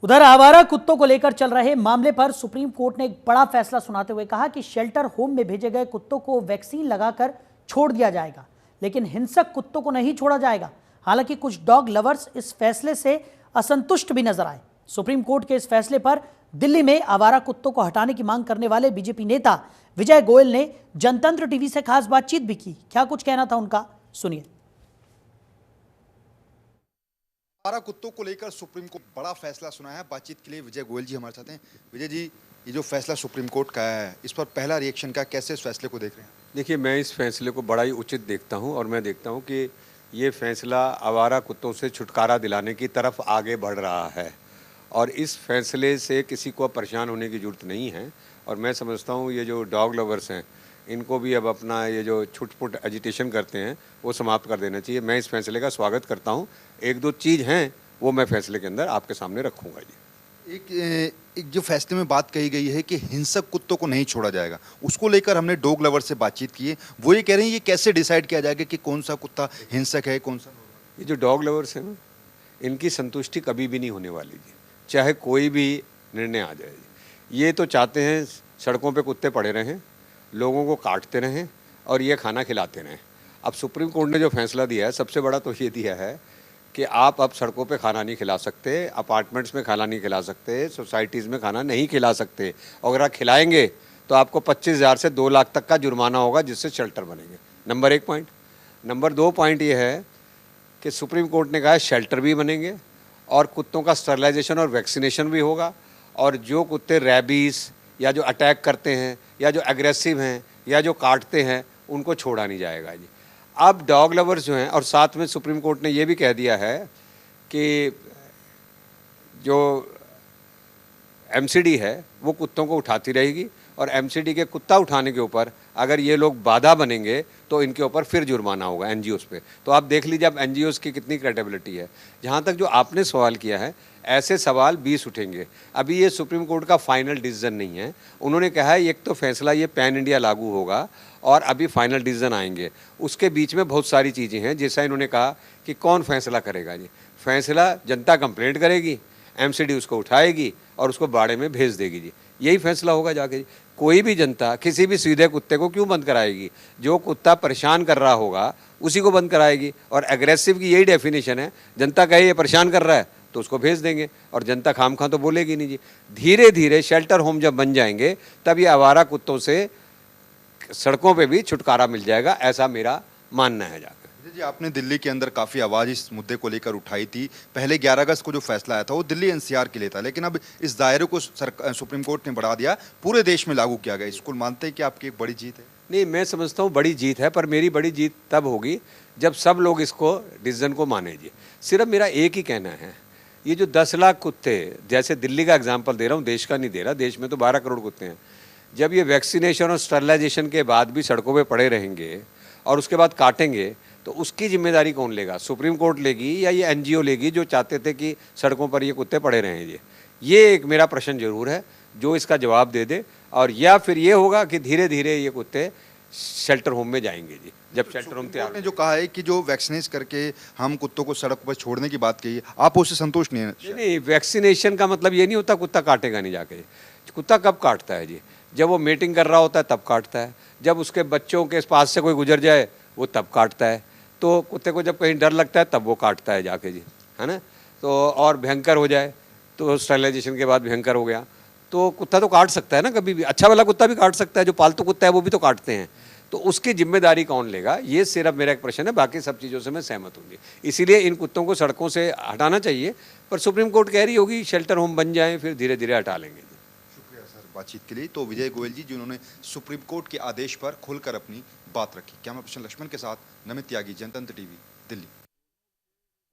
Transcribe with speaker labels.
Speaker 1: उधर आवारा कुत्तों को लेकर चल रहे मामले पर सुप्रीम कोर्ट ने एक बड़ा फैसला सुनाते हुए कहा कि शेल्टर होम में भेजे गए कुत्तों को वैक्सीन लगाकर छोड़ दिया जाएगा, लेकिन हिंसक कुत्तों को नहीं छोड़ा जाएगा। हालांकि कुछ डॉग लवर्स इस फैसले से असंतुष्ट भी नजर आए। सुप्रीम कोर्ट के इस फैसले पर दिल्ली में आवारा कुत्तों को हटाने की मांग करने वाले बीजेपी नेता विजय गोयल ने जनतंत्र टीवी से खास बातचीत भी की। क्या कुछ कहना था उनका, सुनिए।
Speaker 2: आवारा कुत्तों को लेकर सुप्रीम कोर्ट बड़ा फैसला सुना है। बातचीत के लिए विजय गोयल जी हमारे साथ हैं। विजय जी, ये जो फैसला सुप्रीम कोर्ट का है, इस पर पहला रिएक्शन का, कैसे इस फैसले को देख रहे हैं?
Speaker 3: देखिए, मैं इस फैसले को बड़ा ही उचित देखता हूं और मैं देखता हूं कि ये फैसला आवारा कुत्तों से छुटकारा दिलाने की तरफ आगे बढ़ रहा है और इस फैसले से किसी को परेशान होने की ज़रूरत नहीं है। और मैं समझता हूं ये जो डॉग लवर्स हैं, इनको भी अब अपना ये जो छुटपुट एजिटेशन करते हैं वो समाप्त कर देना चाहिए। मैं इस फैसले का स्वागत करता हूं। एक दो चीज़ हैं वो मैं फैसले के अंदर आपके सामने रखूँगा जी।
Speaker 2: एक जो फैसले में बात कही गई है कि हिंसक कुत्तों को नहीं छोड़ा जाएगा, उसको लेकर हमने डॉग लवर से बातचीत की है। वो ये कह रहे हैं ये कैसे डिसाइड किया जाएगा कि कौन सा कुत्ता हिंसक है, कौन सा?
Speaker 3: ये जो डॉग लवर्स हैं ना, इनकी संतुष्टि कभी भी नहीं होने वाली जी, चाहे कोई भी निर्णय आ जाए। ये तो चाहते हैं सड़कों पे कुत्ते पड़े रहें, लोगों को काटते रहें और ये खाना खिलाते रहें। अब सुप्रीम कोर्ट ने जो फैसला दिया है, सबसे बड़ा तो ये दिया है कि आप अब सड़कों पे खाना नहीं खिला सकते, अपार्टमेंट्स में खाना नहीं खिला सकते, सोसाइटीज़ में खाना नहीं खिला सकते। और अगर आप खिलाएंगे तो आपको 25,000 से 2 लाख तक का जुर्माना होगा, जिससे शेल्टर बनेंगे। Number 1 point. नंबर 2 पॉइंट ये है कि सुप्रीम कोर्ट ने कहा है शेल्टर भी बनेंगे और कुत्तों का स्टरलाइजेशन और वैक्सीनेशन भी होगा। और जो कुत्ते रैबीज़ या जो अटैक करते हैं या जो एग्रेसिव हैं या जो काटते हैं, उनको छोड़ा नहीं जाएगा जी। अब डॉग लवर्स जो हैं, और साथ में सुप्रीम कोर्ट ने ये भी कह दिया है कि जो एमसीडी है वो कुत्तों को उठाती रहेगी और एमसीडी के कुत्ता उठाने के ऊपर अगर ये लोग बाधा बनेंगे तो इनके ऊपर फिर जुर्माना होगा एनजीओज़ पे। तो आप देख लीजिए अब एनजीओज़ की कितनी क्रेडिबिलिटी है। जहाँ तक जो आपने सवाल किया है, ऐसे सवाल 20 उठेंगे। अभी ये सुप्रीम कोर्ट का फाइनल डिसीजन नहीं है। उन्होंने कहा है एक तो फैसला ये पैन इंडिया लागू होगा और अभी फाइनल डिसीजन आएंगे। उसके बीच में बहुत सारी चीज़ें हैं। जैसा इन्होंने कहा कि कौन फैसला करेगा जी, फैसला जनता कंप्लेंट करेगी, एमसीडी उसको उठाएगी और उसको बाड़े में भेज देगी जी। यही फैसला होगा जाके जी। कोई भी जनता किसी भी सीधे कुत्ते को क्यों बंद कराएगी? जो कुत्ता परेशान कर रहा होगा उसी को बंद कराएगी। और एग्रेसिव की यही डेफिनेशन है, जनता कहे ये परेशान कर रहा है तो उसको भेज देंगे और जनता खामखा तो बोलेगी नहीं जी। धीरे धीरे शेल्टर होम जब बन जाएंगे तब ये आवारा कुत्तों से सड़कों पे भी छुटकारा मिल जाएगा, ऐसा मेरा मानना है जाकर।
Speaker 2: जी, आपने दिल्ली के अंदर काफ़ी आवाज़ इस मुद्दे को लेकर उठाई थी। पहले 11 अगस्त को जो फैसला आया था वो दिल्ली एनसीआर के लिए था, लेकिन अब इस दायरे को सुप्रीम कोर्ट ने बढ़ा दिया, पूरे देश में लागू किया गया। इसको मानते हैं कि आपकी एक बड़ी जीत है?
Speaker 3: नहीं, मैं समझता हूँ बड़ी जीत है, पर मेरी बड़ी जीत तब होगी जब सब लोग इसको डिसीजन को माने जी। सिर्फ मेरा एक ही कहना है, ये जो 10 लाख कुत्ते, जैसे दिल्ली का एग्जाम्पल दे रहा हूँ, देश का नहीं दे रहा, देश में तो 12 करोड़ कुत्ते हैं। जब ये वैक्सीनेशन और स्टरलाइजेशन के बाद भी सड़कों पे पड़े रहेंगे और उसके बाद काटेंगे तो उसकी जिम्मेदारी कौन लेगा? सुप्रीम कोर्ट लेगी या ये एनजीओ लेगी जो चाहते थे कि सड़कों पर ये कुत्ते पड़े रहें? ये एक मेरा प्रश्न जरूर है जो इसका जवाब दे दे। और या फिर ये होगा कि धीरे धीरे ये कुत्ते शेल्टर होम में जाएंगे जी, जब शेल्टर होम तैयार।
Speaker 2: ने जो कहा है कि जो वैक्सीनेट करके हम कुत्तों को सड़क पर छोड़ने की बात कही, आप उससे संतुष्ट नहीं है?
Speaker 3: नहीं, वैक्सीनेशन का मतलब ये नहीं होता कुत्ता काटेगा नहीं जाके। कुत्ता कब काटता है जी? जब वो मीटिंग कर रहा होता है तब काटता है, जब उसके बच्चों के पास से कोई गुजर जाए वो तब काटता है। तो कुत्ते को जब कहीं डर लगता है तब वो काटता है जाके जी, है ना। तो और भयंकर हो जाए तो स्टरलाइजेशन के बाद भयंकर हो गया तो कुत्ता तो काट सकता है ना, कभी भी। अच्छा वाला कुत्ता भी काट सकता है, जो पालतू कुत्ता है वो भी तो काटते हैं। तो उसकी जिम्मेदारी कौन लेगा? ये सिर्फ मेरा एक प्रश्न है, बाकी सब चीज़ों से मैं सहमत हूँ। इसीलिए इन कुत्तों को सड़कों से हटाना चाहिए, पर सुप्रीम कोर्ट कह रही होगी शेल्टर होम बन जाए, फिर धीरे धीरे हटा लेंगे।
Speaker 2: शुक्रिया सर बातचीत के लिए। तो विजय गोयल जी जिन्होंने सुप्रीम कोर्ट के आदेश पर खुलकर अपनी बात रखी। कैमरा पर्सन लक्ष्मण के साथ नमित त्यागी, जनतंत्र टीवी, दिल्ली।